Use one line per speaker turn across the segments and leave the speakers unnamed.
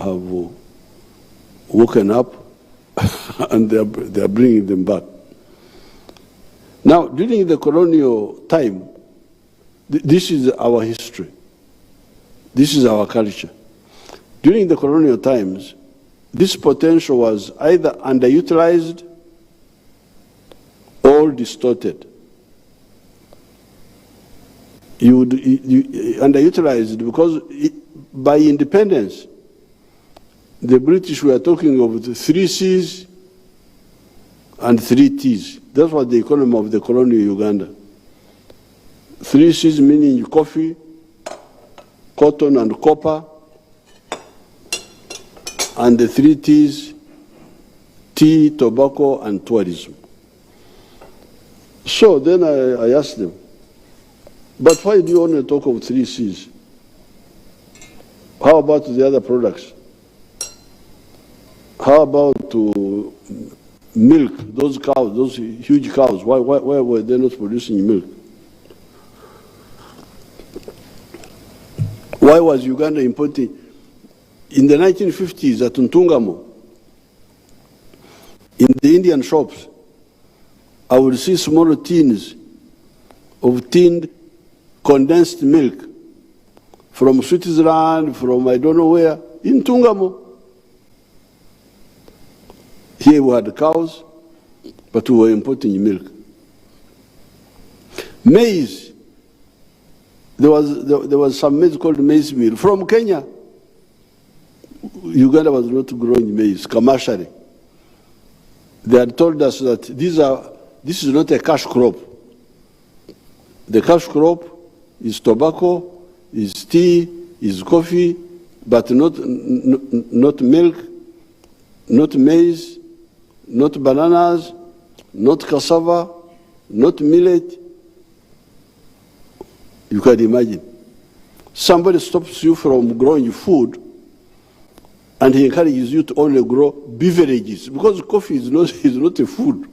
have woken up and they are bringing them back. Now, during the colonial time, this is our history. This is our culture. During the colonial times, this potential was either underutilized or distorted. Underutilized because by independence, the British were talking of the 3 C's and 3 T's. That was the economy of the colonial Uganda. 3 C's meaning coffee, cotton and copper, and the 3 T's, tea, tobacco, and tourism. So then I asked them, but why do you only talk of 3 C's? How about the other products? How about milk, those cows, those huge cows? Why were they not producing milk? Why was Uganda importing? In the 1950s at Ntungamo, in the Indian shops, I would see small tins of tinned condensed milk from Switzerland, from I don't know where, in Ntungamo. Here we had cows, but we were importing milk. Maize, there was some maize called maize meal from Kenya. Uganda was not growing maize commercially. They had told us that this is not a cash crop. The cash crop is tobacco, is tea, is coffee, but not milk, not maize, not bananas, not cassava, not millet. You can imagine. Somebody stops you from growing food and he encourages you to only grow beverages, because coffee is not a food.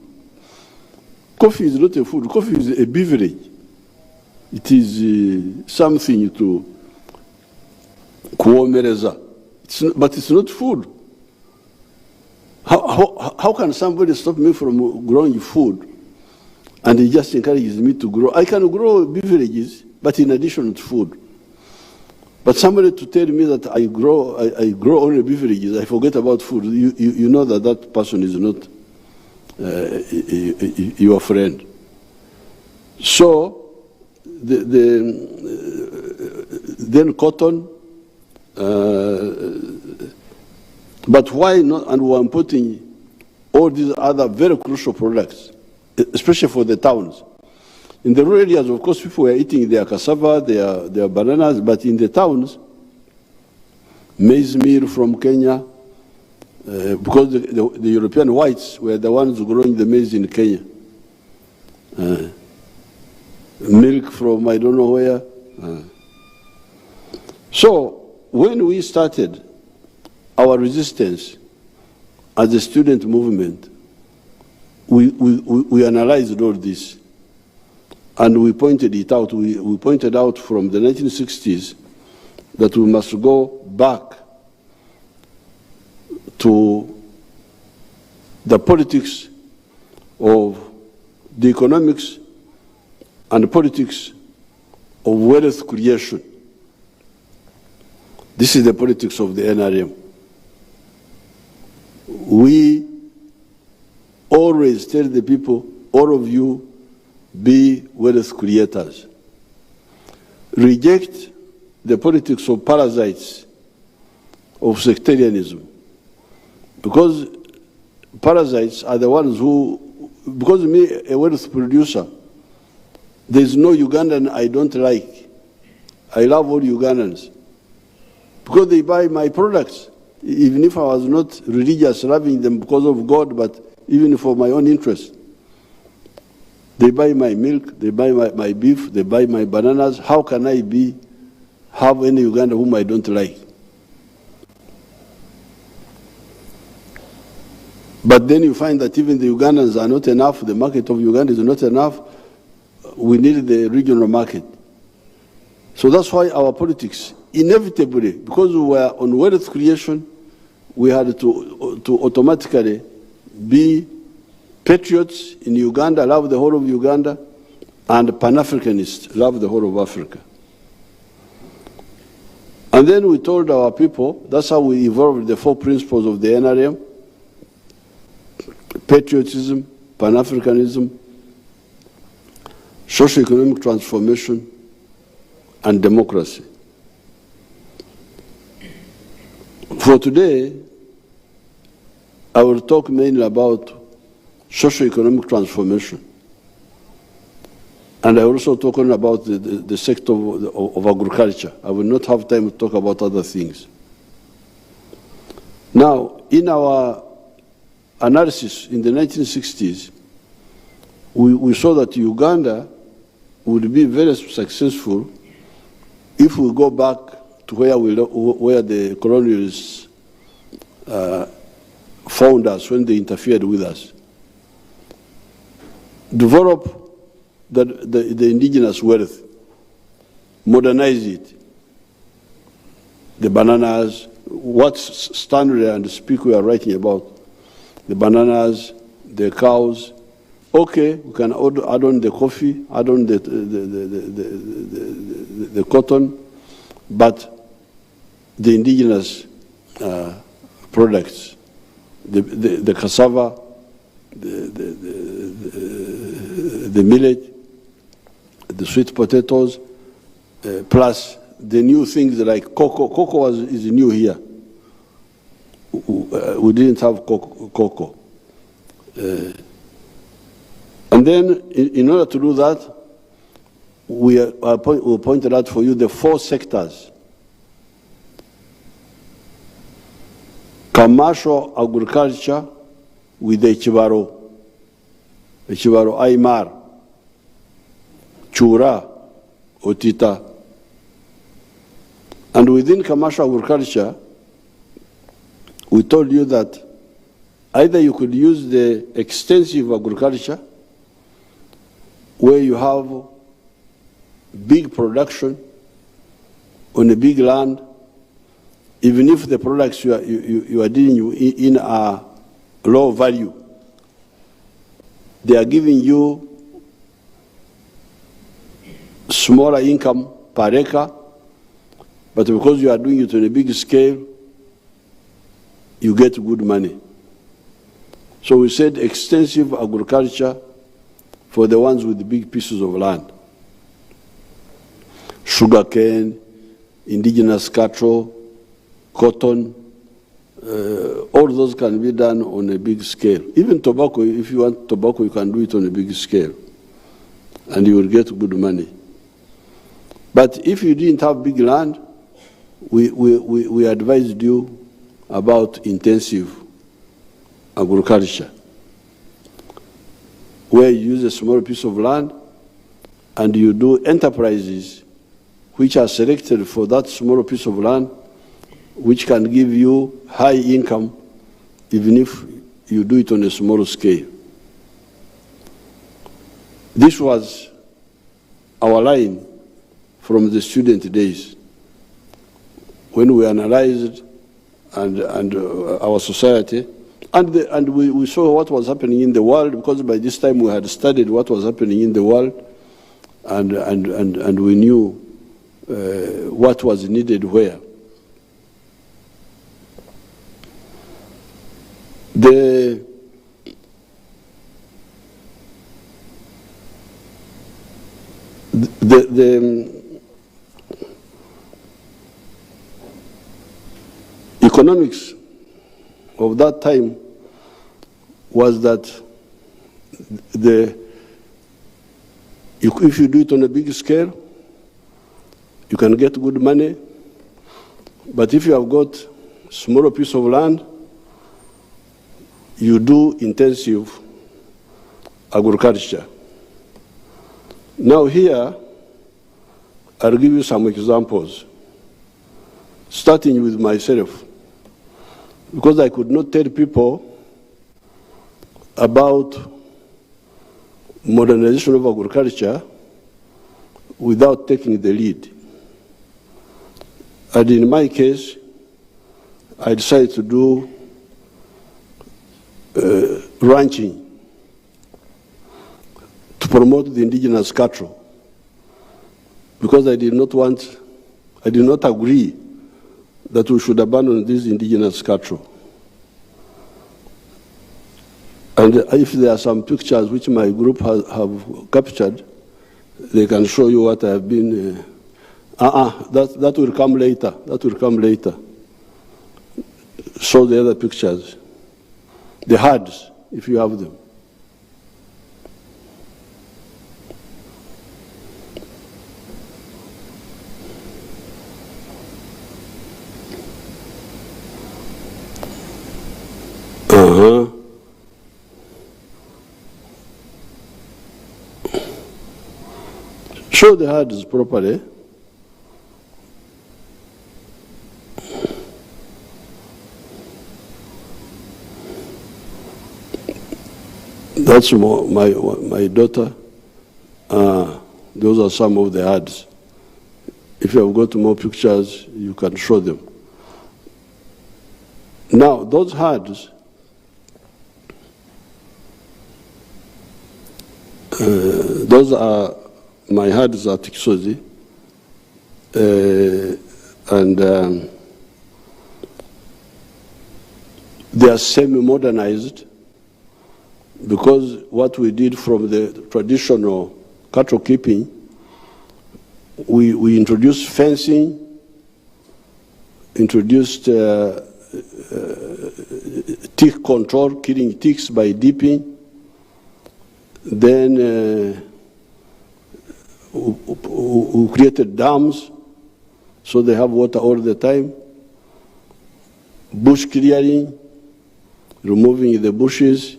Coffee is not a food. Coffee is a beverage. It is something to kuomereza. But it's not food. How can somebody stop me from growing food and he just encourages me to grow? I can grow beverages, but in addition to food. But somebody to tell me that I grow only beverages, I forget about food, you know that person is not your friend. So, then cotton, but why not? And we're importing all these other very crucial products, especially for the towns. In the rural areas, of course, people were eating their cassava, their bananas, but in the towns, maize meal from Kenya, because the European whites were the ones growing the maize in Kenya. Milk from I don't know where. So when we started our resistance as a student movement, we analyzed all this. And we pointed it out. We pointed out from the 1960s that we must go back to the politics of the economics and the politics of wealth creation. This is the politics of the NRM. We always tell the people, all of you, be wealth creators. Reject the politics of parasites, of sectarianism. Because parasites are the ones who, because me, a wealth producer, there's no Ugandan I don't like. I love all Ugandans. Because they buy my products. Even if I was not religious, loving them because of God, but even for my own interest. They buy my milk, they buy my beef, they buy my bananas. How can I have any Uganda whom I don't like? But then you find that even the Ugandans are not enough, the market of Uganda is not enough. We need the regional market. So that's why our politics, inevitably, because we were on wealth creation, we had to automatically be patriots in Uganda, love the whole of Uganda, and Pan-Africanists, love the whole of Africa. And then we told our people, that's how we evolved the 4 principles of the NRM: patriotism, Pan-Africanism, socio-economic transformation, and democracy. For today, I will talk mainly about socio-economic transformation. And I also talk about the sector of agriculture. I will not have time to talk about other things. Now, in our analysis in the 1960s, we saw that Uganda would be very successful if we go back to where the colonialists found us when they interfered with us. Develop the indigenous wealth, modernize it. The bananas, what Stanley and Speak we are writing about, the bananas, the cows. Okay, we can add on the coffee, add on the cotton, but the indigenous products, the cassava, the millet, the sweet potatoes, plus the new things like cocoa. Cocoa is new here. We didn't have cocoa. And then, in order to do that, we pointed out for you the 4 sectors: commercial agriculture with the Chibaro Aymar, Chura, Otita. And within commercial agriculture, we told you that either you could use the extensive agriculture, where you have big production on a big land, even if the products you are dealing in are low value, they are giving you smaller income per acre, but because you are doing it on a big scale, you get good money. So we said extensive agriculture for the ones with the big pieces of land. Sugarcane, indigenous cattle, cotton, all those can be done on a big scale. Even tobacco, if you want tobacco, you can do it on a big scale, and you will get good money. But if you didn't have big land, we advised you about intensive agriculture, where you use a small piece of land and you do enterprises which are selected for that small piece of land, which can give you high income even if you do it on a small scale. This was our line from the student days when we analyzed our society, and we saw what was happening in the world, because by this time we had studied what was happening in the world, and we knew what was needed where. The economics of that time was that if you do it on a big scale, you can get good money, but if you have got a smaller piece of land, you do intensive agriculture. Now here, I'll give you some examples, starting with myself, because I could not tell people about modernization of agriculture without taking the lead. And in my case, I decided to do ranching to promote the indigenous cattle, because I did not agree that we should abandon these indigenous cattle. And if there are some pictures which my group have captured, they can show you what I have been. That will come later. That will come later. Show the other pictures. The herds, if you have them. Show the herds properly. That's my daughter. Those are some of the herds. If you have got more pictures, you can show them. Now, those herds, those are my herds at Kisozi, and they are semi-modernized, because what we did from the traditional cattle keeping, we introduced fencing, introduced tick control, killing ticks by dipping, then we created dams so they have water all the time, bush clearing, removing the bushes,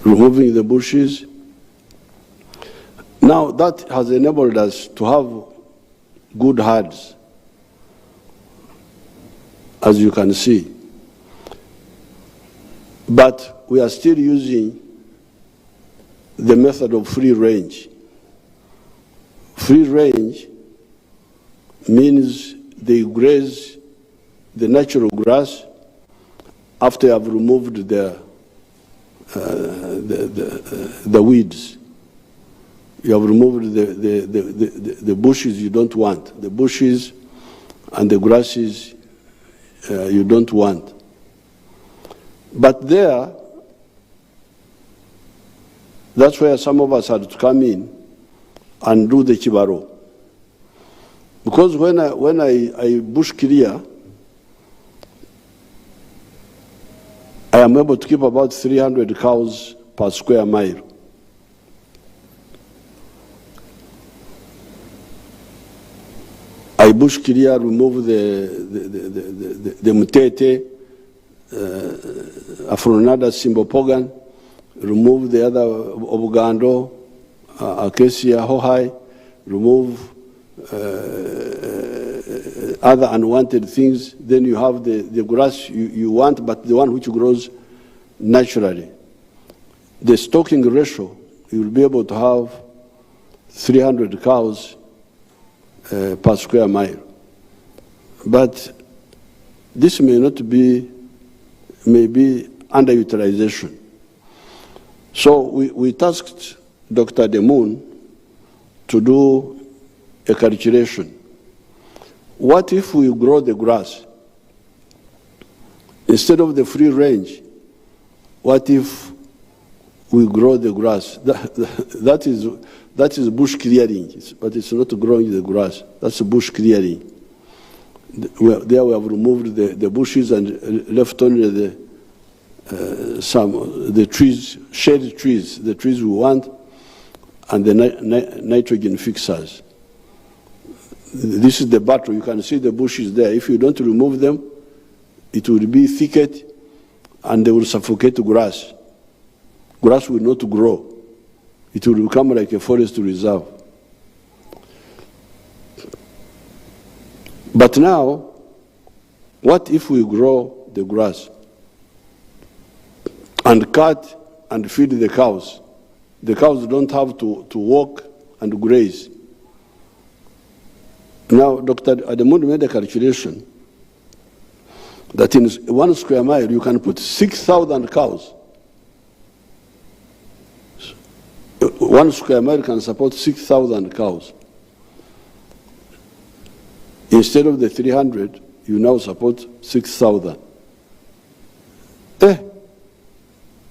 removing the bushes. Now that has enabled us to have good herds, as you can see. But we are still using the method of free range. Free range means they graze the natural grass after you have removed the weeds. You have removed the bushes you don't want, the bushes and the grasses you don't want. But there, that's where some of us had to come in and do the kibaro. Because when I bush clear, I am able to keep about 300 cows per square mile. I bush clear, remove the mutete, Afronada Simbopogan, remove the other Obugando, Acacia Hohai, remove other unwanted things, then you have the grass you want, but the one which grows naturally. The stocking ratio, you will be able to have 300 cows per square mile. But this may not be, maybe underutilization. So we tasked Dr. Demoon to do a calculation. What if we grow the grass? Instead of the free range, what if we grow the grass? That is bush clearing, but it's not growing the grass. That's bush clearing. There we have removed the bushes and left only the trees, shade trees, the trees we want, and the nitrogen fixers. This is the battle. You can see the bushes there. If you don't remove them, it will be thicket and they will suffocate grass. Grass will not grow. It will become like a forest reserve. But now, what if we grow the grass and cut and feed the cows? The cows don't have to walk and graze. Now, Dr. Ademundi made a calculation that in 1 square mile you can put 6,000 cows. 1 square mile can support 6,000 cows. Instead of the 300, you now support 6,000. Then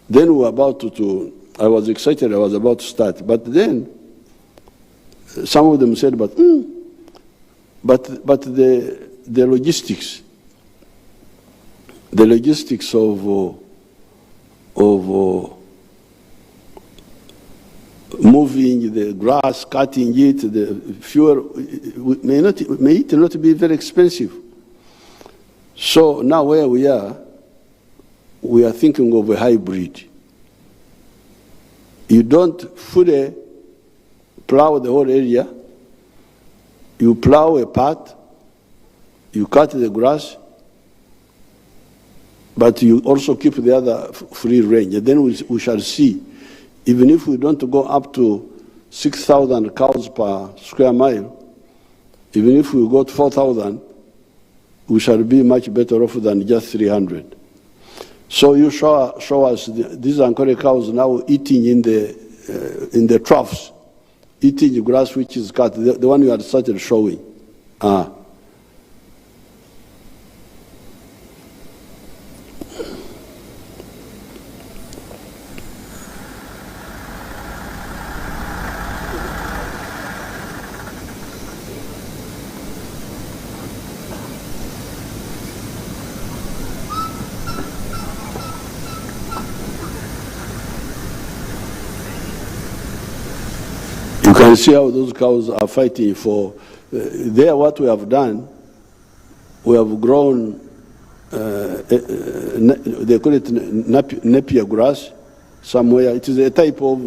we were about to, I was excited, I was about to start. But then, some of them said, but the logistics of moving the grass, cutting it, the fuel, may it not be very expensive. So now where we are thinking of a hybrid. You don't fully plow the whole area. You plow a part, you cut the grass, but you also keep the other free range. And then we shall see. Even if we don't go up to 6,000 cows per square mile, even if we got 4,000, we shall be much better off than just 300. So you show us these Ankole cows now eating in the troughs, eating the grass which is cut, the one you had started showing. You can see how those cows are fighting for. There, what we have done, we have grown, they call it Napier grass somewhere. It is a type of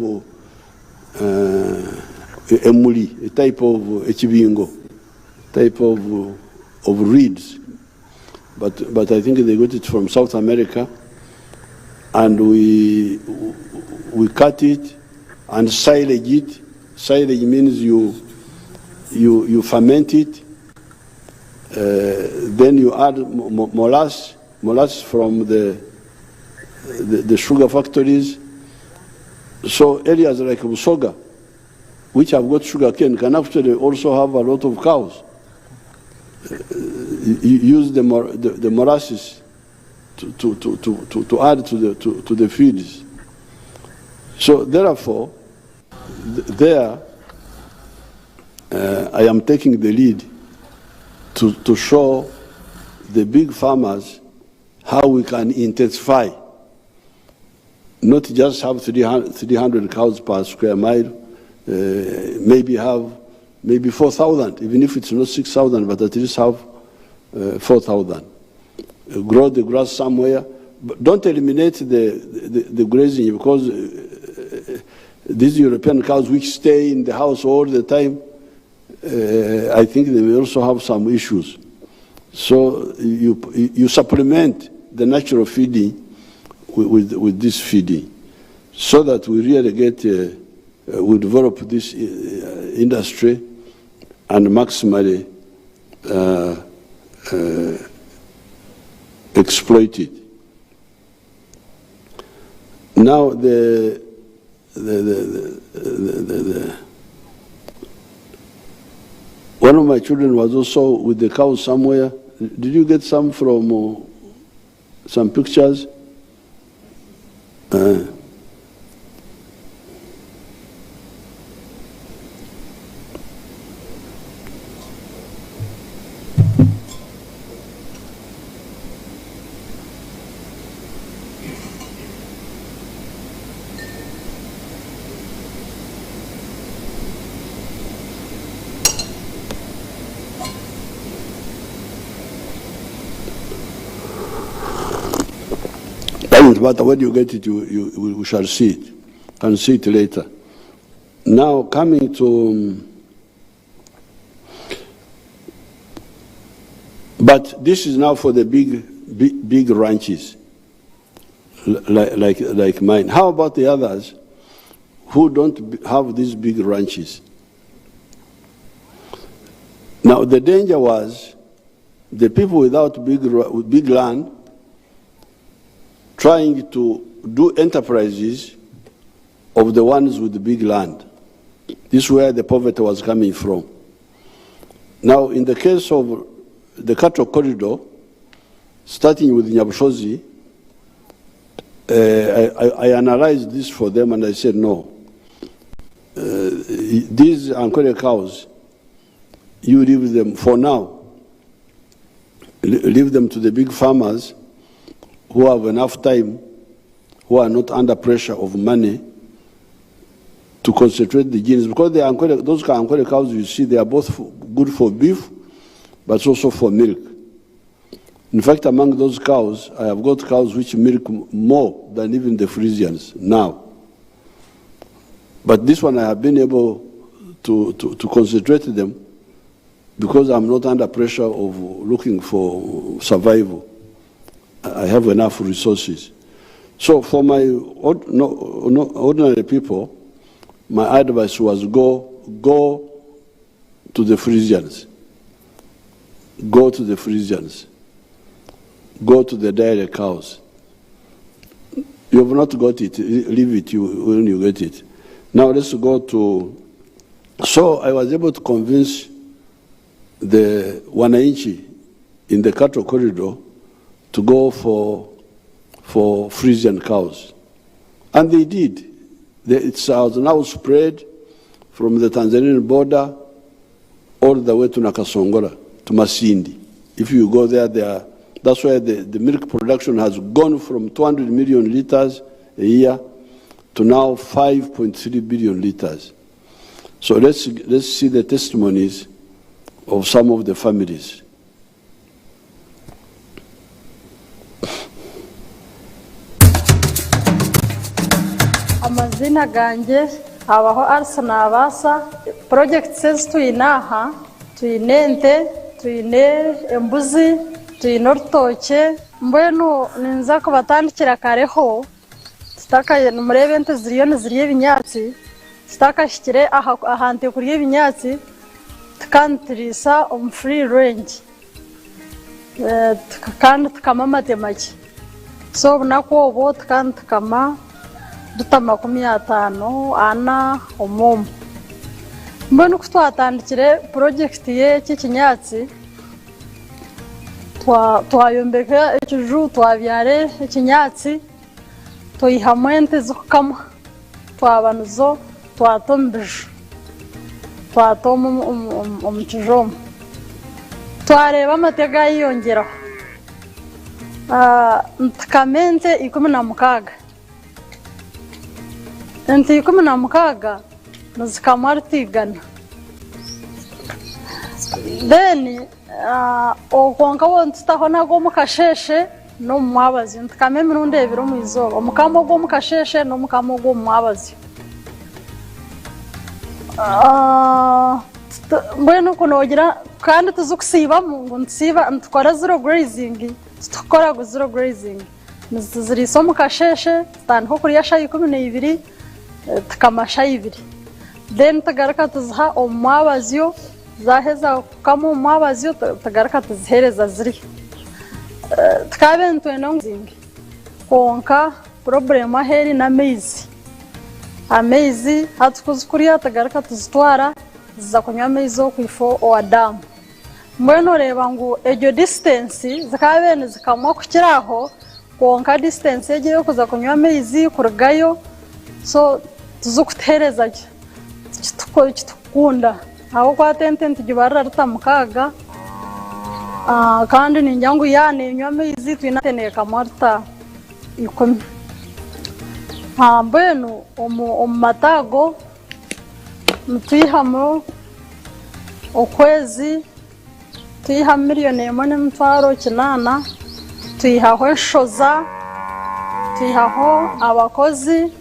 emuli, a type of echibingo, type of reeds. But I think they got it from South America, and we cut it and silage it. Silage means you ferment it, then you add molasses from the sugar factories. So areas like Busoga, which have got sugar cane, can actually also have a lot of cows. You use the molasses to add to the feeds. So therefore, there, I am taking the lead to show the big farmers how we can intensify, not just have 300 cows per square mile, maybe 4,000, even if it's not 6,000, but at least have 4,000. Grow the grass somewhere, but don't eliminate the grazing, because these European cows which stay in the house all the time, I think they will also have some issues. So you supplement the natural feeding with this feeding, so that we really we develop this industry and maximally exploit it. Now one of my children was also with the cows somewhere. Did you get some from some pictures? But when you get it, we shall see it. Can see it later. Now coming to, but this is now for the big ranches, like mine. How about the others who don't have these big ranches? Now, the danger was the people without big land trying to do enterprises of the ones with the big land. This is where the poverty was coming from. Now, in the case of the cattle corridor, starting with Nyabushozi, I analyzed this for them and I said, no. These Ankole cows, you leave them for now. Leave them to the big farmers who have enough time, who are not under pressure of money to concentrate the genes. Because those Ankole cows you see, they are both good for beef, but also for milk. In fact, among those cows, I have got cows which milk more than even the Frisians now. But this one I have been able to concentrate them because I'm not under pressure of looking for survival. I have enough resources. So for my ordinary people, my advice was go to the Frisians. Go to the Frisians. Go to the dairy cows. You have not got it, leave it when you get it. Now let's go to, so I was able to convince the Wananchi in the cattle corridor to go for Frisian cows. And they did. It's now spread from the Tanzanian border all the way to Nakasongola, to Masindi. If you go there, that's why the milk production has gone from 200 million liters a year to now 5.3 billion liters. So let's see the testimonies of some of the families.
Amazina ganje abaho Arsena abasa project says tuinaha tuinente tuine embuzi tuine orutoke mbwenu ninza kubatandikira kareho tutaka numurebe nte ziriye ebinyatsi tutakashikire ahante kuriye ebinyatsi tukantirisa on free range kandi tukama matemaki so bunako obo tukama dutama 50 ana omom mbwenu kutwatandikire project ye kikinyatsi twayombeka ekiju twabyare ekinyatsi toyihamwente zokama twabanuzo twatombije twatoma omukijomo twareba amatega yiyongeraho ntukamente 16 ente 16 nozikamwartigana then okonka wontutaho nago mukasheshe no mwabazi ntukame mirundi ebiro mwizoba omukamo gwo mukasheshe no mukamo gwo mwabazi mbwenu kunogira kandi tuzukusiba ngo ntsiba ntukora zero grazing tukora zero grazing niziriso mukasheshe tanho kuriya shayi 12 tukamasha 2 then tagaraka tuzha omwabaziyo zaheza kama omwabaziyo tagaraka tuzihereza ziri tukabe ntwenonzingi konka problem aheri na amezi hatukuzukuriya tagaraka tuzitwara ziza kunywa amezi okwifo oadamu mbwenu reba ngo ejo distance zikabe zikamwa kukiraho konka distance egiye kuza kunywa amezi kurugayo so tuzukutereza kitukunda aho kwa tente tugibarira rutamukaga kandi ninjangu yane nywa amezi twinateneka marta 10 mbwenu omumatago mutwihamo okwezi tuyiha 1,800,000 tuyihaho enshoza tuyihaho abakozi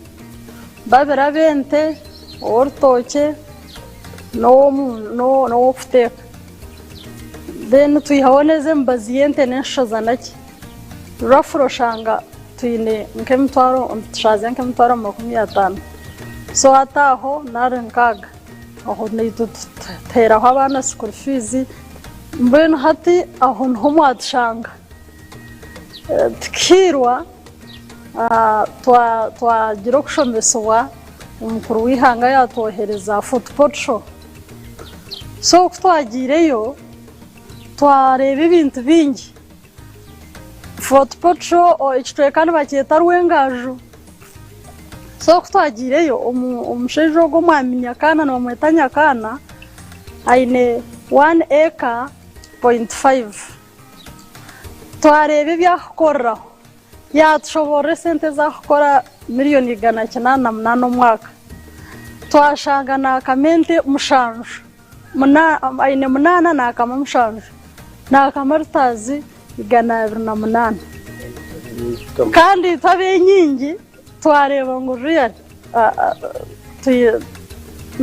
babira bente orutoke no kuteka then tuyihaho neze mbazi yente n'enshoza naki rafroshanga tuyine nk'emitwaro tushaze nk'emitwaro 50 so ataho narenkaga aho nituteraho abana school fees mbwenu hati aho nho mwadshanga tikirwa twagira okushomesebwa omukuru w'ihanga yatohereza football show so twagireyo twareba ibintu bingi football show ekitwekana bakyeta rwengaju so twagireyo omushaija ogwo mwami Nyakana nomweta Nyakana aine 1 acre point 5 twareba ebyakukoreraho yatushobora sente za kukora miliyoni 188 omwaka twashanga nakamente mushanju aine 8 nakama mushanju nakama rutazi 128 kandi twabe nyingi twareba ngo real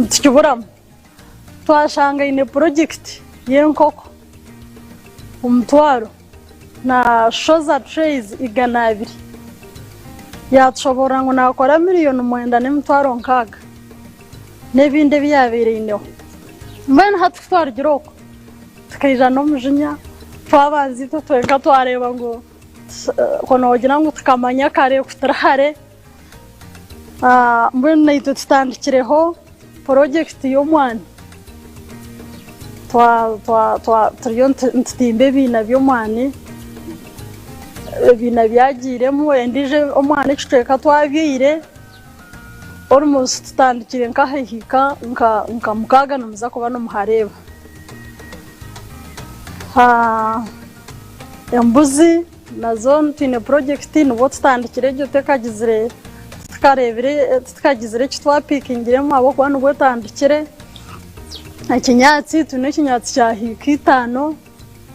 tukiburamu twashanga ine project yenkoko umutwaro na shoza trays 200 yatushobora ngo nakora miliyoni 9.6 nebinde byabereyeho mbene hatutwarigiroko tukayija no mujinya twabanzi twenka twareba ngo konogira ngo tukamanya kare kutarahare mbene nayito tutandikireho project yo mwana turiyo ntimbe bina byo mwani bina byagiremo endije omwana ekitweka twabyire almost tutandikire nkahihika nka mukaga numuza kuba no muhareba embuzi nazo tine project nubo tutandikire gyo tekagizire tukagizire kitwapikingiremo abo kwa nubo tandikire ikinyatsi tune ikinyatsi cya hikitano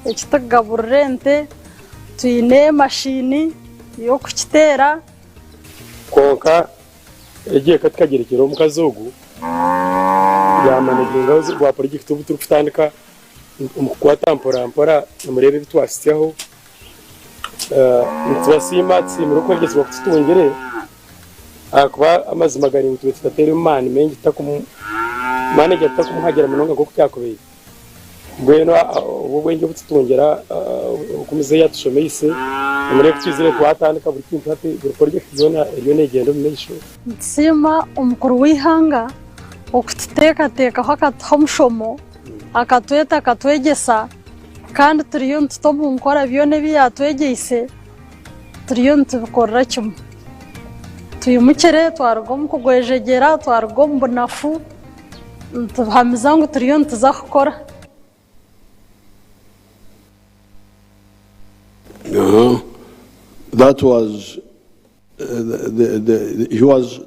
ekitagaburente tuine mashini yo kukitera
konka egiye katkagerekero mu kazogu yamanaginga rwa project ubu turi kutandika mu kwatampora murebe bitwasityaho twasima tsimuro ko ngeze bakutungere akuba amazi magari mutwe tutatera imana mengi takum manager takumuhagera munonga ko kyakobeye bweno ubwo ngiye butungera ukumize yatushomeyise muri kwizire twatandika buri kintu hati buri project zona iyo negendo mesho
nsima umukuru w'ihanga okuteka hakathamushomo akatweta akatwegesa kandi turiyo ntutomu nkora byone byatwegeyise turiyo ntubikorera kimwe tuyimukere twarugom kugwejegera twarugom bunafu ntubhamiza ngo turiyo ntuzakora
that was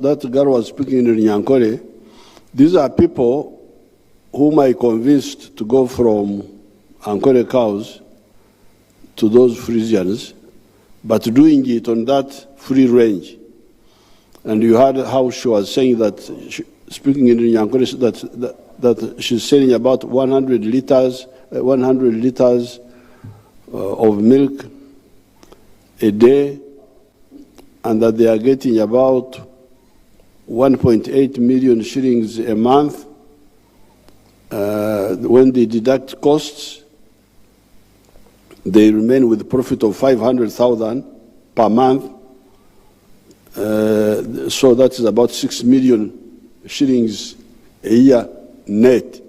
that girl was speaking in Nyankore. These are people whom I convinced to go from Ankore cows to those Frisians, but doing it on that free range. And you heard how she was saying that, speaking in Nyankore, that she's selling about 100 liters of milk a day, and that they are getting about 1.8 million shillings a month. When they deduct costs, they remain with a profit of 500,000 per month. So that is about 6 million shillings a year net.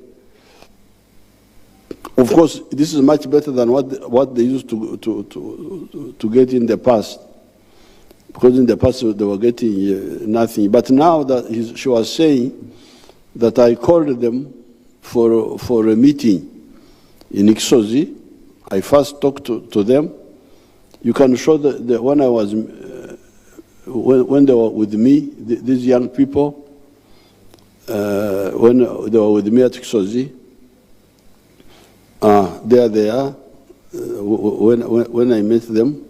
Of course, this is much better than what they used to get in the past, because in the past they were getting nothing. But now that she was saying that I called them for a meeting in Iksozi. I first talked to them. You can show when I was when they were with me, these young people, when they were with me at Iksozi. There they are. When I met them,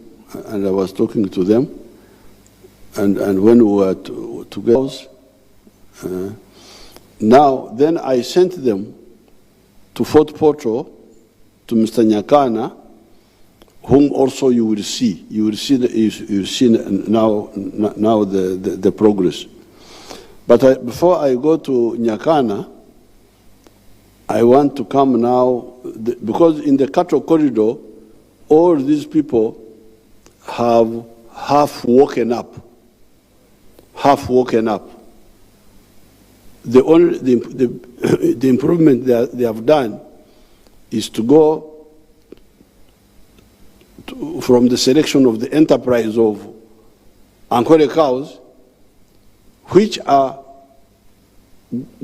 and I was talking to them, and when we were together, now then I sent them to Fort Portal, to Mr. Nyakana, whom also you will see. You will see now the progress. But before I go to Nyakana, I want to come now, because in the cattle corridor, all these people have half woken up. The improvement that they have done is to go from the selection of the enterprise of Ankole cows, which are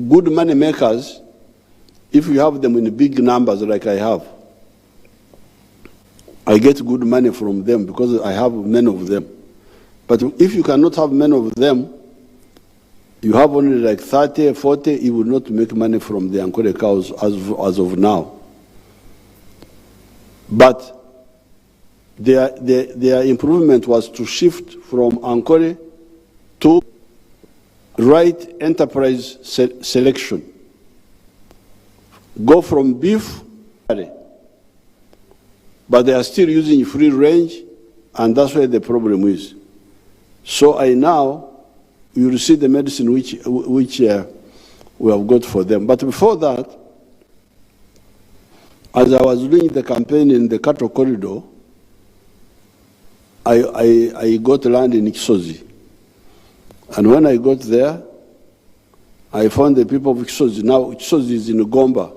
good money makers if you have them in big numbers like I have. I get good money from them because I have many of them. But if you cannot have many of them, you have only like 30, 40, you will not make money from the Ankole cows as of now. But their improvement was to shift from Ankole to right enterprise selection. Go from beef, but they are still using free range, and that's where the problem is. So you will see the medicine which we have got for them. But before that, as I was doing the campaign in the cattle corridor, I got land in Kisozi. And when I got there, I found the people of Kisozi. Now Kisozi is in Uganda.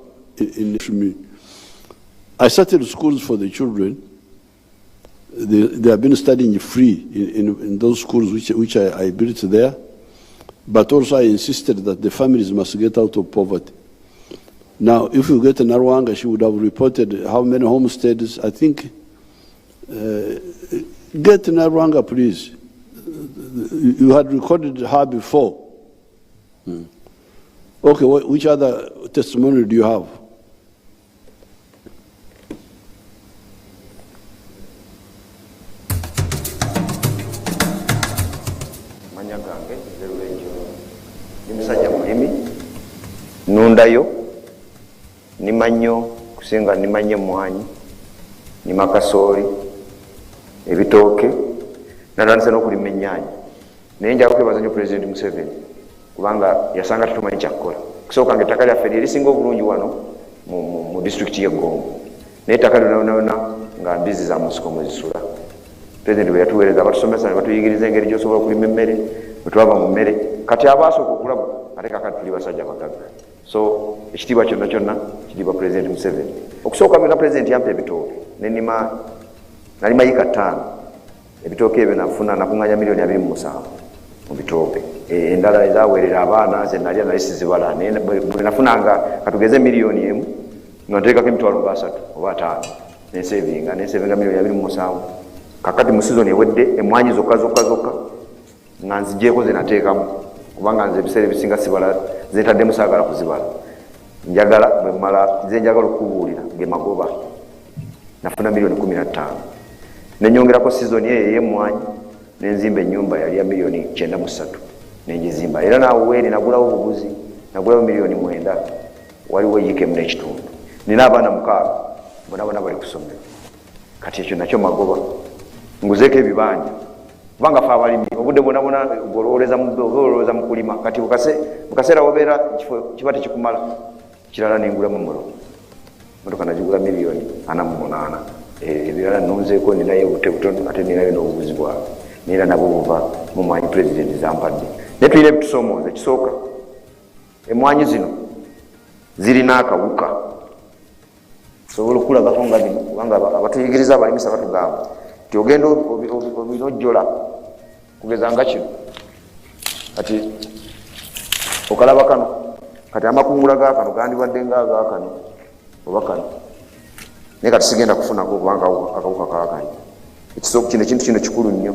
I started schools for the children. They have been studying free in those schools which I built there. But also I insisted that the families must get out of poverty. Now, if you get Narwanga, she would have reported how many homesteads. I think, get Narwanga, please. You had recorded her before. Okay, which other testimony do you have?
Nundayo, ni manyo, kusinga ni manye mwanyi, ni makasori, ebitoke, nadanisa n'okulima ennyaanya. Naye njagala kwebaza nnyo President Museveni kubanga yasanga tutumanyi kyakkola. Kusooka nga ettaka lyaffe erisinga obulungi wano mu district y'e Gombo. Naye ettaka lyonna nga mbizi za musiko mwezisula. President bwe yatuweereza batusomesa ne batuyigiriza engeri gy'osobola okulima emmere, bwe twava mu mmere. Kati abasooka okulaba ate kakati tuli basajja bagagga. So ekitiibwa kyonna kyonna kitiibwa President Museveni. Okusooka nga President yampa ebitooke nenima nali mayika 5. Ebitooke ebyo nakuŋŋaanya $2.7 million mu bitooke. Endala ezaweerera abaana ze nali sizibala. Bwe nafunanga katugeze $1 million nga nteekako $3,000 oba 5 nensevinga $2.7 million. Kakati mu season ewedde emmwanyi zokka nga nzigyeko ze nateekamu kubanga nze ebiseera ebisinga sibala zetaddemu saagala kuzibala. Njagala bwe mmala nze njagala okukubuulira ge magoba nafuna $15 million. Nenyongerako season ey'emmwanyi nenzimba ennyumba yali ya $9.3 nenjizimba. Era naawe weeri nagulawo obuguzi, nagulawo $9 million. Waliwo yiikemu n'ekitundu. Nina abaana 6 bonna bali ku ssomero. Kati ekyo nakyo magoba. Nguzeeko ebibanja kubanga fe abalimi obudde bwonna golowooza mu kulima. Kati bukaseera wobeera kiba tekikumala kirala nengulamu mulo motoka nagigula $48 ebirala nonzeeko ninayo obute butono ate ninayo n'obubuzi bwawe nera nabo buva mu mwanyi President zampadde. Naye tulina ebitusomooza. Ekisooka, emmwanyi zino zirina akawuka sobola okulabako nga bino kubanga abatuyigiriza abalimisa batugamba nti ogenda obinojjola kugeza nga kino kati okalaba kano kati amakungula ga kano gandibadde ngaagakano oba kano naye kati sigenda kufunako kubanga akawuka kaakanya. Ekisooka kino ekintu kino kikulu nnyo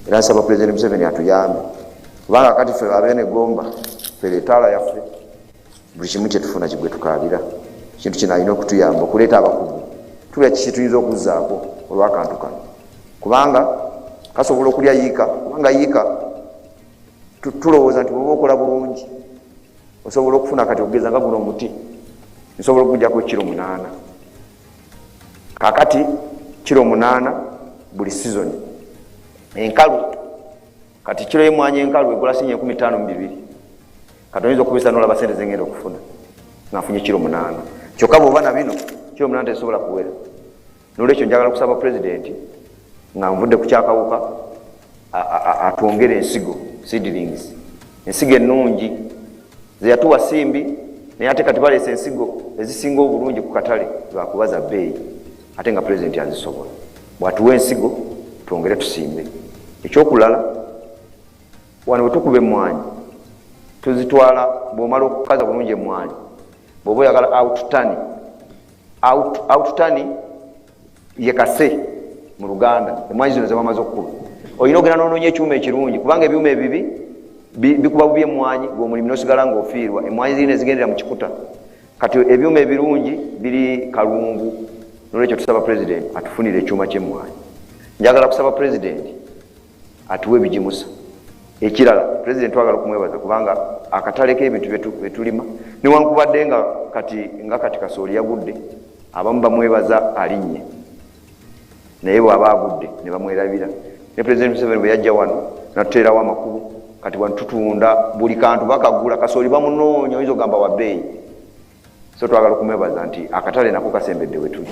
era nsaba President Museveni atuyambe kubanga kati ffe abeene Gomba ffe etaala yaffe buli kimu kyetufuna kigwe tukaabira. Kintu kino alina okutuyamba okuleeta abakugu tulya kiki tuyinza okuzzaako olw'akantu kano kubanga kasobola okulya yiika kubanga yiika tulowooza nti bwoba okola bulungi osobola okufuna kati okugeza nga guno omuti nsobola okuggyako kilo 8 kakati kilo 8 buli season enkalu kati kilo y'emmwanyi enkalu egula sinye 15 mu 2 kati oyinza okubisa n'olaba sente zengenda okufuna ngafunye kilo 8 kyokka bw'oba na bino kilo 8 tesobola kuwera. Nolwekyo njagala kusaba pulezidenti nga nvudde ku kyakawuka atwongere ensigo seedlings, ensigo ennungi zeyatuwa Simbi, naye ate kati baleese ensigo ezisinga obulungi ku katale lwakubaza bbeeyi, ate nga pulezidenti azisobola. Bw'atuwa ensigo twongere tusimbe. Ekyokulala, wano bwe tukuba emmwanyi tuzitwala, bw'omala okukaza bulungi emmwanyi, bw'oba oyagala outtani ye kase mu Luganda, emmwanyi zino zebamaze okukuba, olina ogenda n'onoonya ekyuma ekirungi, kubanga ebyuma ebibi bikuba bubi emmwanyi, ng'omulimu n'osigala ng'ofiirwa. Emmwanyi zirina zigendera mu kikuta, kati ebyuma ebirungi biri kalungu. Nolwekyo tusaba pulezidenti atufunire ekyuma ky'emmwanyi. Njagala kusaba pulezidenti atuwe ebigimusa. Ekirala, pulezidenti twagala okumwebaza kubanga akatale k'ebintu betulima newankubadde nga kati kasooli yagudde, abamu bamwebaza alinnye, naye bw'aba agudde ne bamwerabira. Ne pulezidenti Museveni bwe yajja wano natuteerawo amakubo, kati wano tutunda buli kantu bakagula, kasooli bamunoonya, oyinza ogamba wa bbeeyi. So twagala okumwebaza nti akatale nako kasembedde we tuli.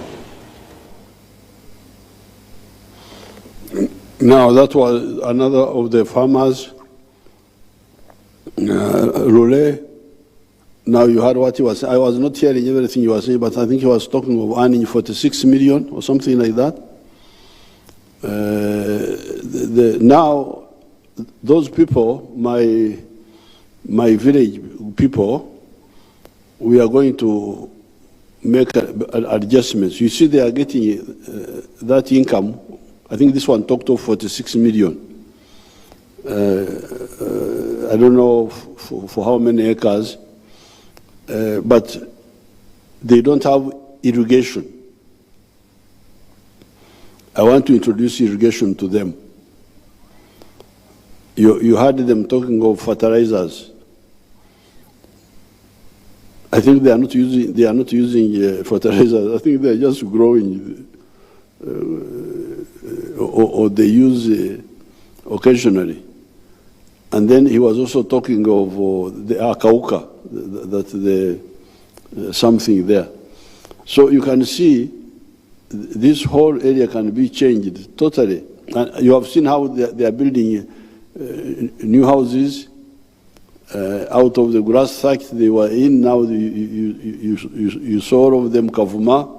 Now that was another of the farmers, Lule. Now you heard what he was saying. I was not hearing everything he was saying, but I think he was talking of earning 46 million or something like that. Now, those people, my village people, we are going to make adjustments. You see, they are getting that income. I think this one talked of 46 million. I don't know for how many acres, but they don't have irrigation. I want to introduce irrigation to them. You heard them talking of fertilizers. I think they are not using fertilizers. I think they are just growing, or they use occasionally. And then he was also talking of the akauka, something there. So you can see this whole area can be changed totally. And you have seen how they are building new houses out of the grass site they were in. Now you saw all of them, Kavuma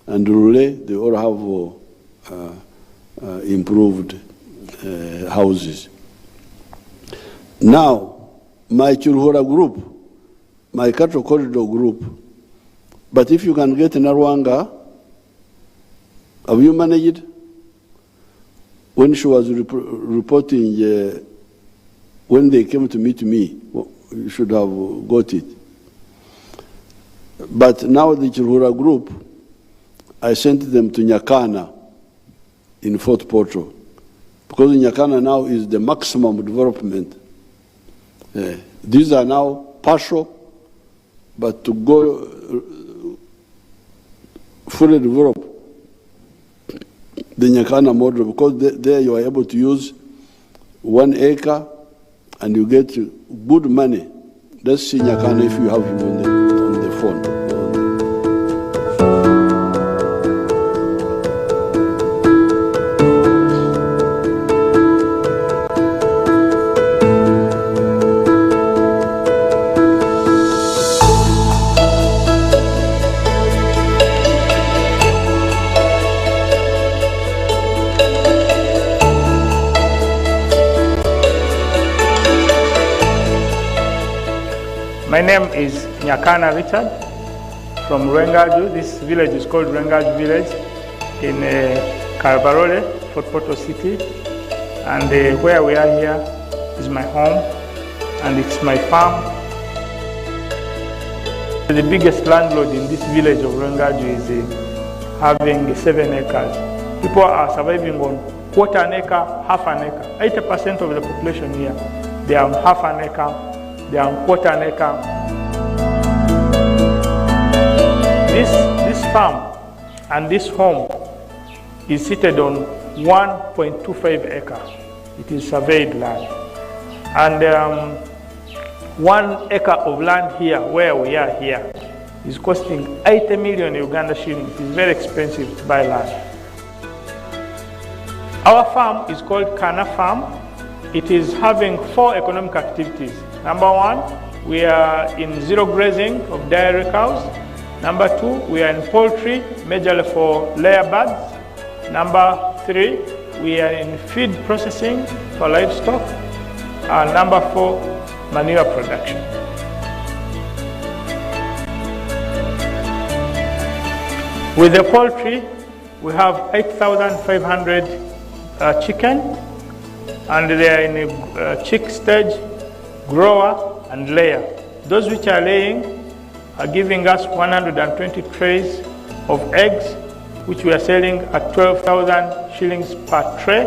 and Rule, they all have improved houses. Now, my Chulhora group, my cattle corridor group, but if you can get Narwanga, have you managed? When she was reporting, when they came to meet me, you should have got it. But now the Chulhura group, I sent them to Nyakana in Fort Portal, because Nyakana now is the maximum development. These are now partial, but to go fully develop the Nyakana model, because there you are able to use 1 acre and you get good money. Let's see Nyakana if you have him on the phone.
My name is Nyakana Richard from Rwengaju. This village is called Rwengaju Village in Karabarole, Fort Portal City. And where we are here is my home and it's my farm. The biggest landlord in this village of Rwengaju is having 7 acres. People are surviving on 1/4 acre, 1/2 acre. 80% of the population here, they are on 1/2 acre. They are on 1/4 acre. This farm and this home is seated on 1.25 acres. It is surveyed land. And 1 acre of land here, where we are here, is costing 80 million Uganda shillings. It's very expensive to buy land. Our farm is called Kana Farm. It is having 4 economic activities. Number 1, we are in zero grazing of dairy cows. Number 2, we are in poultry, majorly for layer birds. Number 3, we are in feed processing for livestock. And number 4, manure production. With the poultry, we have 8,500 chicken, and they are in a chick stage, grower, and layer. Those which are laying are giving us 120 trays of eggs, which we are selling at 12,000 shillings per tray,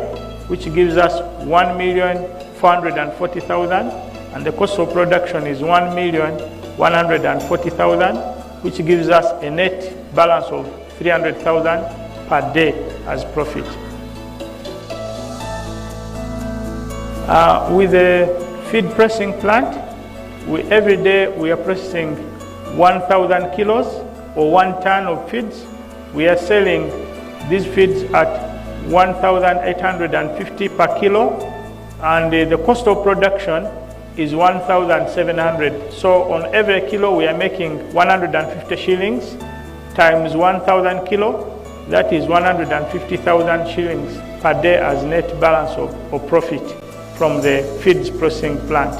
which gives us 1,440,000, and the cost of production is 1,140,000, which gives us a net balance of 300,000 per day as profit. With the feed pressing plant, every day we are processing 1,000 kilos or 1 ton of feeds. We are selling these feeds at 1,850 per kilo, and the cost of production is 1,700. So on every kilo we are making 150 shillings times 1,000 kilo. That is 150,000 shillings per day as net balance of profit from the feeds processing plant.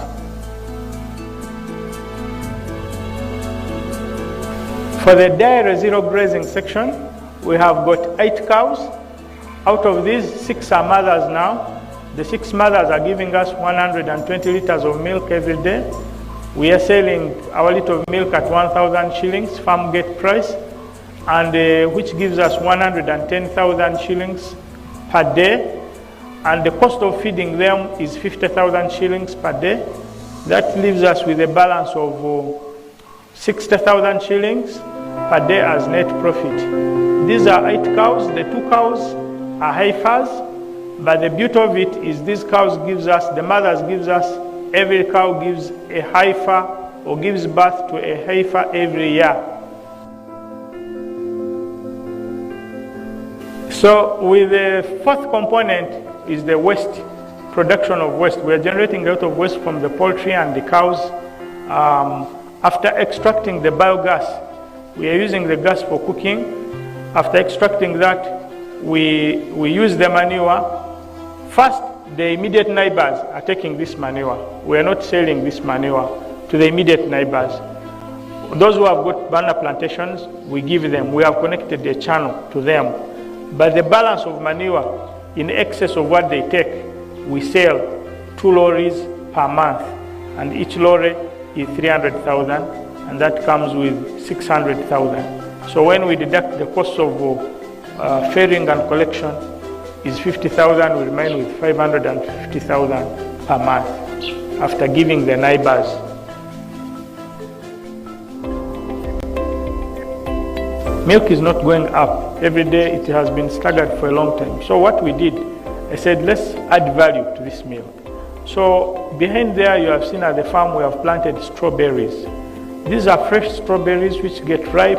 For the dairy zero grazing section, we have got 8 cows. Out of these, 6 are mothers now. The 6 mothers are giving us 120 liters of milk every day. We are selling our liter of milk at 1,000 shillings farm gate price, and which gives us 110,000 shillings per day. And the cost of feeding them is 50,000 shillings per day. That leaves us with a balance of 60,000 shillings per day as net profit. These are 8 cows. The 2 cows are heifers, but the beauty of it is these cows gives us, the mothers gives us, every cow gives a heifer or gives birth to a heifer every year. So with the 4th component is the waste, production of waste. We are generating a lot of waste from the poultry and the cows. After extracting the biogas, we are using the gas for cooking. After extracting that, we use the manure. First, the immediate neighbors are taking this manure. We are not selling this manure to the immediate neighbors. Those who have got banana plantations, we give them. We have connected the channel to them. But the balance of manure in excess of what they take, we sell 2 lorries per month, and each lorry is 300,000, and that comes with 600,000. So when we deduct the cost of ferrying and collection is 50,000, we remain with 550,000 per month after giving the neighbors. Milk is not going up. Every day it has been staggered for a long time. So what we did, I said, let's add value to this milk. So behind there you have seen at the farm we have planted strawberries. These are fresh strawberries which get ripe.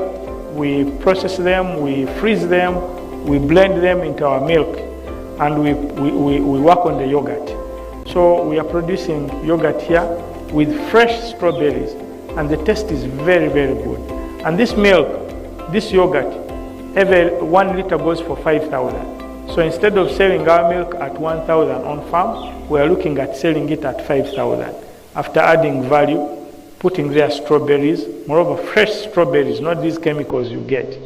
We process them, we freeze them, we blend them into our milk, and we work on the yogurt. So we are producing yogurt here with fresh strawberries, and the taste is very, very good. And this milk, this yogurt, every 1 liter goes for 5,000. So instead of selling our milk at 1,000 on farm, we are looking at selling it at 5,000. After adding value, putting their strawberries, moreover fresh strawberries, not these chemicals you get.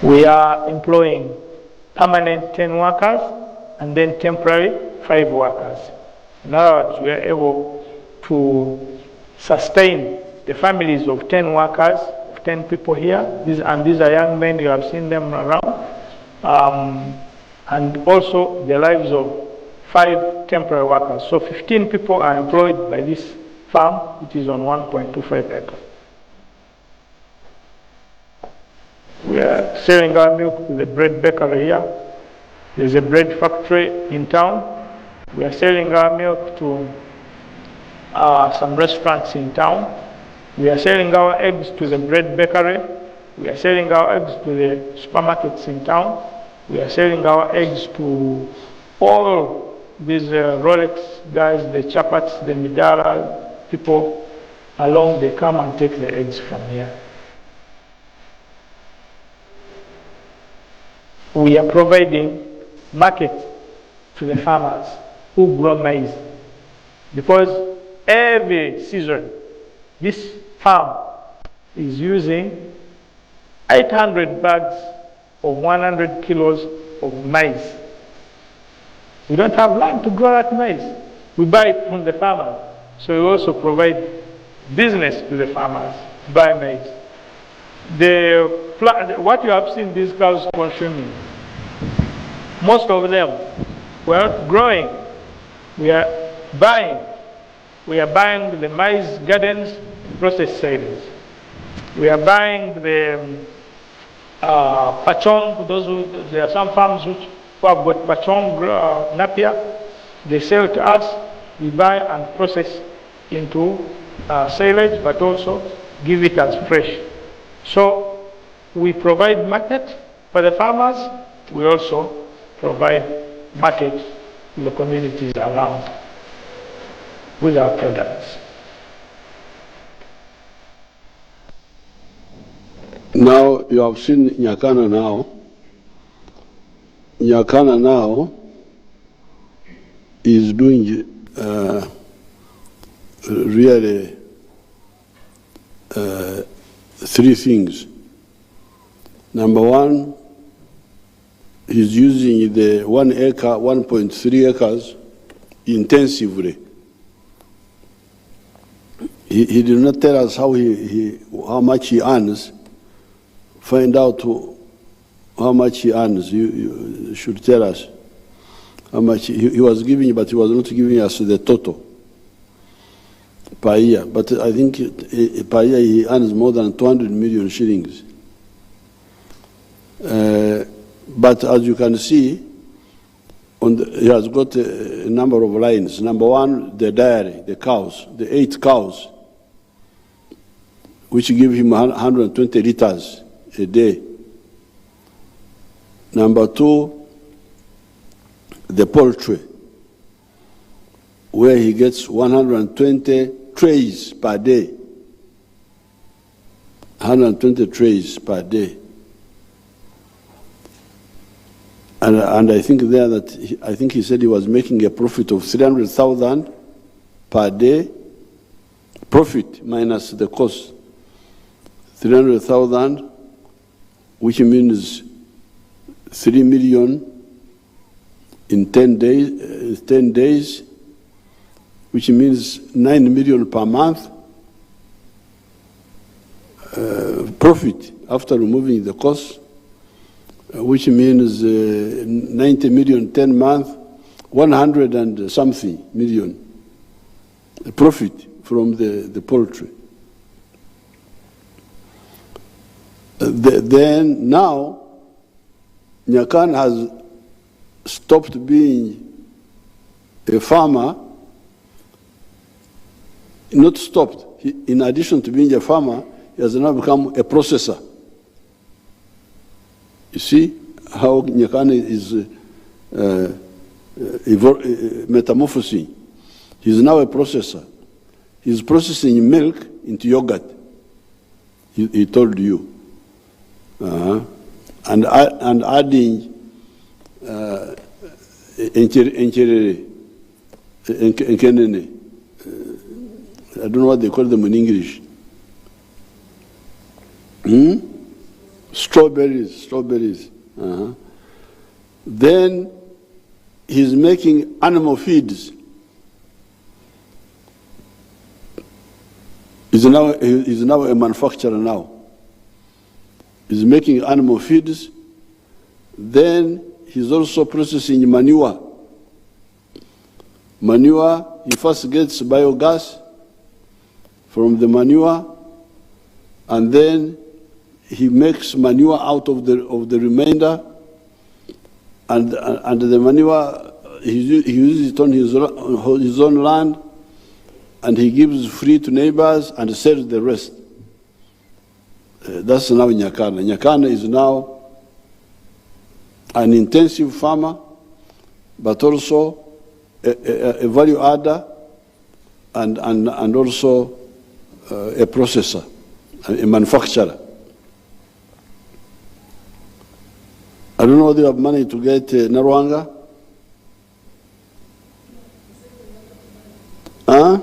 We are employing permanent 10 workers and then temporary 5 workers. In other words, we are able to sustain the families of 10 workers, 10 people here. These are young men, you have seen them around. And also the lives of 5 temporary workers. So 15 people are employed by this farm, which is on 1.25 acres. We are selling our milk to the bread bakery here. There's a bread factory in town. We are selling our milk to some restaurants in town. We are selling our eggs to the bread bakery. We are selling our eggs to the supermarkets in town. We are selling our eggs to all these Rolex guys, the Chapats, the Midara people along. They come and take the eggs from here. We are providing market to the farmers who grow maize, because every season this farm is using 800 bags of 100 kilos of maize. We don't have land to grow that maize. We buy it from the farmers. So we also provide business to the farmers, buy maize. What you have seen these cows consuming, most of them we are not growing. We are buying. We are buying the maize gardens, processed cereals. We are buying the pachong. There are some farms who have got pachong napier. They sell to us. We buy and process into silage, but also give it as fresh. So we provide market for the farmers. We also provide market to the communities around with our products.
Now you have seen Nyakana now. Nyakana now is doing really three things. Number one, he's using the 1 acre, 1.3 acres intensively. He did not tell us how much he earns. Find out how much he earns. You should tell us how much he was giving, but he was not giving us the total per year. But I think per year he earns more than 200 million shillings. But as you can see, he has got a number of lines. Number one, the dairy, the cows, the 8 cows, which give him 120 liters a day. Number two, the poultry, where he gets 120 trays per day. 120 trays per day. And I think there that I think he said he was making a profit of 300,000 per day, profit minus the cost, 300,000, which means 3 million in 10 days, which means 9 million per month profit after removing the cost, which means 90 million 10 months, 100 and something million profit from the poultry. Then now, Nyakan has stopped being a farmer, not stopped. In addition to being a farmer, he has now become a processor. You see how Nyakan is metamorphosing. He's now a processor. He's processing milk into yogurt, he told you. And adding enkenene. I don't know what they call them in English. Strawberries. Then he's making animal feeds. He's now a manufacturer now. He's making animal feeds. Then he's also processing manure. Manure, he first gets biogas from the manure, and then he makes manure out of the remainder, and the manure, he uses it on his own land, and he gives free to neighbors and sells the rest. That's now Nyakana. Nyakana is now an intensive farmer, but also a value adder and also a processor, a manufacturer. I don't know whether you have money to get Narwanga. Huh?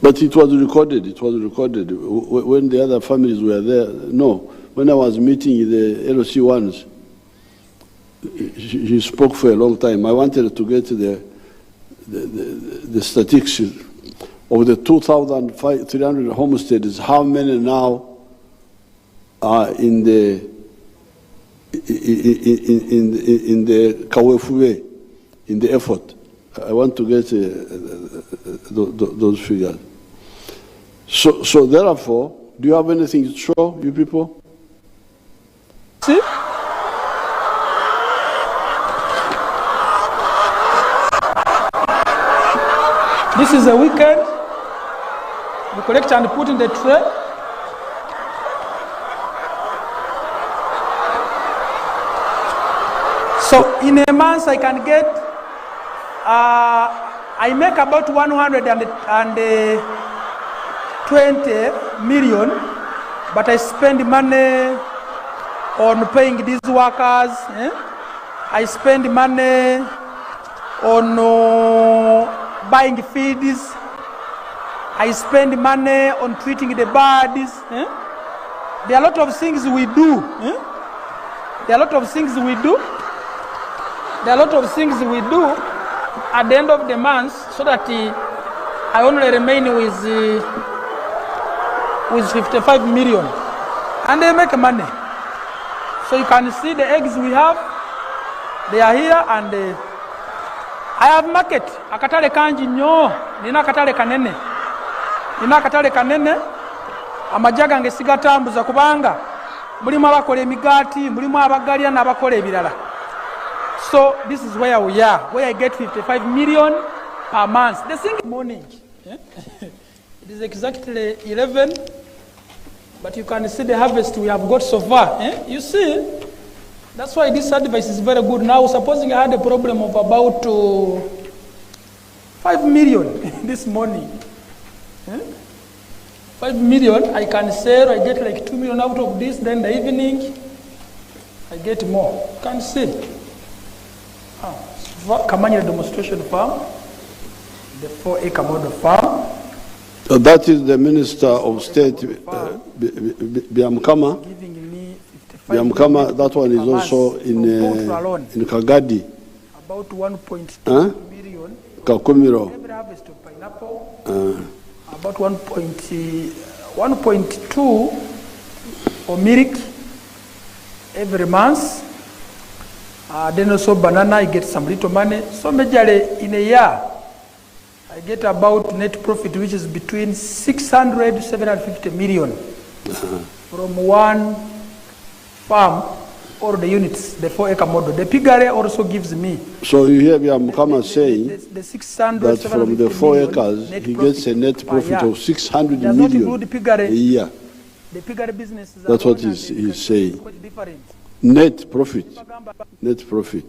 But it was recorded. It was recorded when the other families were there. No, when I was meeting the LOC ones, he spoke for a long time. I wanted to get the statistics of the 2,300 homesteads. How many now are in the Kawefuwe, in the effort? I want to get those figures. So therefore, do you have anything to show, you people?
See? This is a weekend. We collect and put in the tray. So in a month I can get, I make about 120 million, but I spend money on paying these workers. I spend money on buying feeds. I spend money on treating the birds. There are a lot of things we do. There are a lot of things we do. There are a lot of things we do at the end of the month, so that I only remain with 55 million, and they make money. So you can see the eggs we have. They are here, and I have market. Akatale kanji nyo, nina akatale kanene. Nina akatale kanene. Amajaga ngesiga tambuza kubanga. Mulimu abakola emigati, mulimu abagalya n'abakola ebirala. So this is where we are, where I get 55 million per month. The thing morning, it is exactly 11, but you can see the harvest we have got so far. You see, that's why this advice is very good. Now, supposing I had a problem of about 5 million this morning. 5 million, I can sell, I get like 2 million out of this, then the evening, I get more. You can see. Kamanya demonstration farm, the 4-acre model farm.
So that is the Minister of State, Biamkama.
Giving me 55
Biamkama, that one is also in Kagadi.
About 1.2 million.
Kakumiro.
Every harvest of pineapple. About 1.2 for milk every month. Then also banana, I get some little money. So majorly in a year, I get about net profit, which is between 600 to 750 million from one farm or the units, the 4-acre model. The piggery also gives me.
So you hear Biamkama saying
the 600,
that from the 4 acres, he gets a net profit of 600 million a year.
The piggery business is
That's what he's saying.
quite different.
Net profit. Net profit.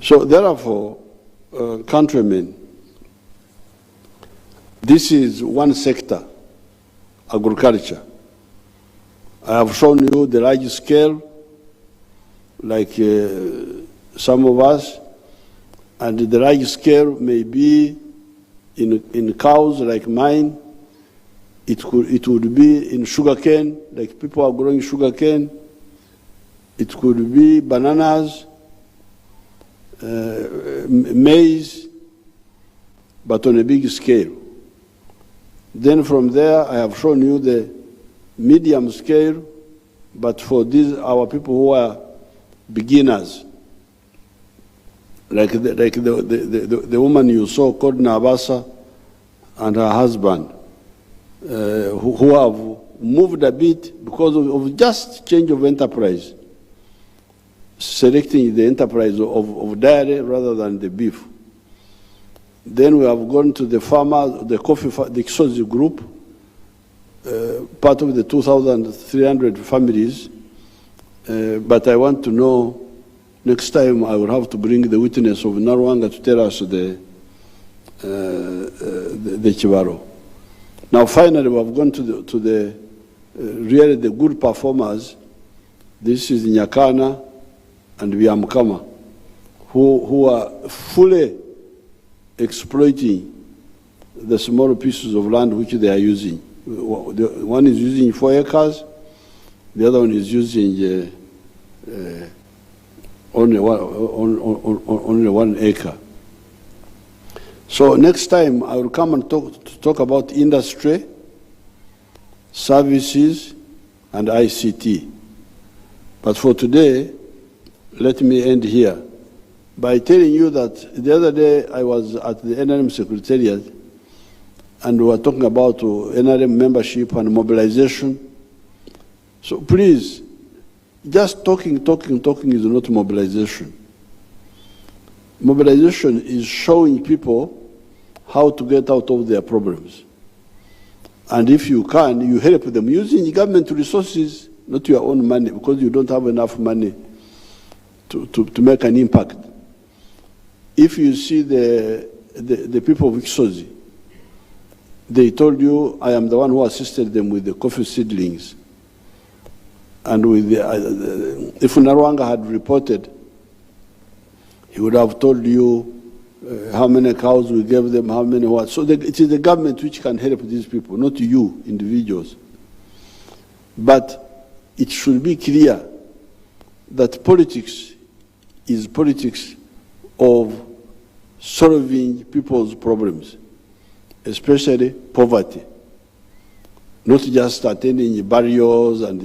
So therefore, countrymen, this is one sector, agriculture. I have shown you the large scale, like some of us, and the large scale may be in cows like mine. It would be in sugarcane, like people are growing sugarcane. It could be bananas, maize, but on a big scale. Then from there, I have shown you the medium scale, but for these, our people who are beginners, like the woman you saw called Nabasa and her husband, who have moved a bit because of just change of enterprise, selecting the enterprise of dairy rather than the beef. Then we have gone to the farmers, the Kisozi group, part of the 2,300 families. But I want to know, next time I will have to bring the witness of Narwanga to tell us the Chivaro. Now finally we have gone to the really the good performers. This is Nyakana and Byamukama, who are fully exploiting the small pieces of land which they are using. One is using 4 acres, the other one is using only 1 acre. So next time I will come and talk about industry, services, and ICT. But for today, let me end here by telling you that the other day I was at the NRM Secretariat and we were talking about NRM membership and mobilization. So please, just talking is not mobilization. Mobilization is showing people how to get out of their problems. And if you can, you help them using government resources, not your own money, because you don't have enough money to make an impact. If you see the people of Kisozi, they told you, I am the one who assisted them with the coffee seedlings. And with if Narwanga had reported, he would have told you how many cows we gave them, how many what. So it is the government which can help these people, not you, individuals. But it should be clear that politics is politics of solving people's problems, especially poverty, not just attending barriers and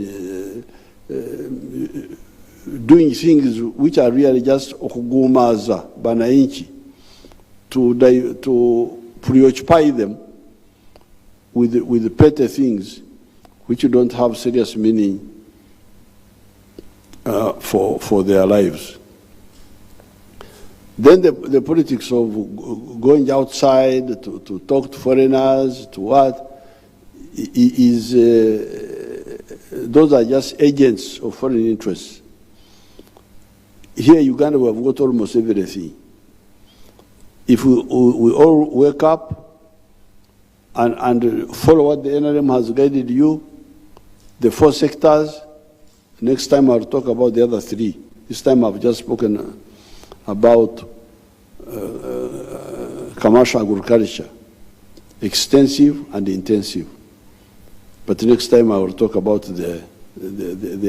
doing things which are really just okugumaza bananchi, to preoccupy them with petty things which don't have serious meaning for their lives. Then the politics of going outside to talk to foreigners, to what, is those are just agents of foreign interests. Here in Uganda, we have got almost everything. If we all wake up and follow what the NRM has guided you, the 4 sectors, next time I'll talk about the other 3. This time I've just spoken about commercial agriculture, extensive and intensive. But next time I will talk about the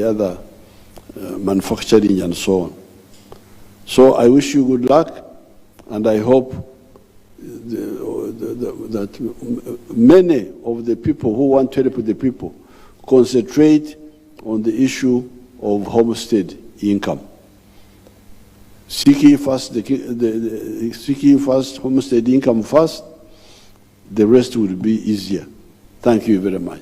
other manufacturing and so on. So I wish you good luck, and I hope that many of the people who want to help the people concentrate on the issue of homestead income. Seeking first homestead income first, the rest will be easier. Thank you very much.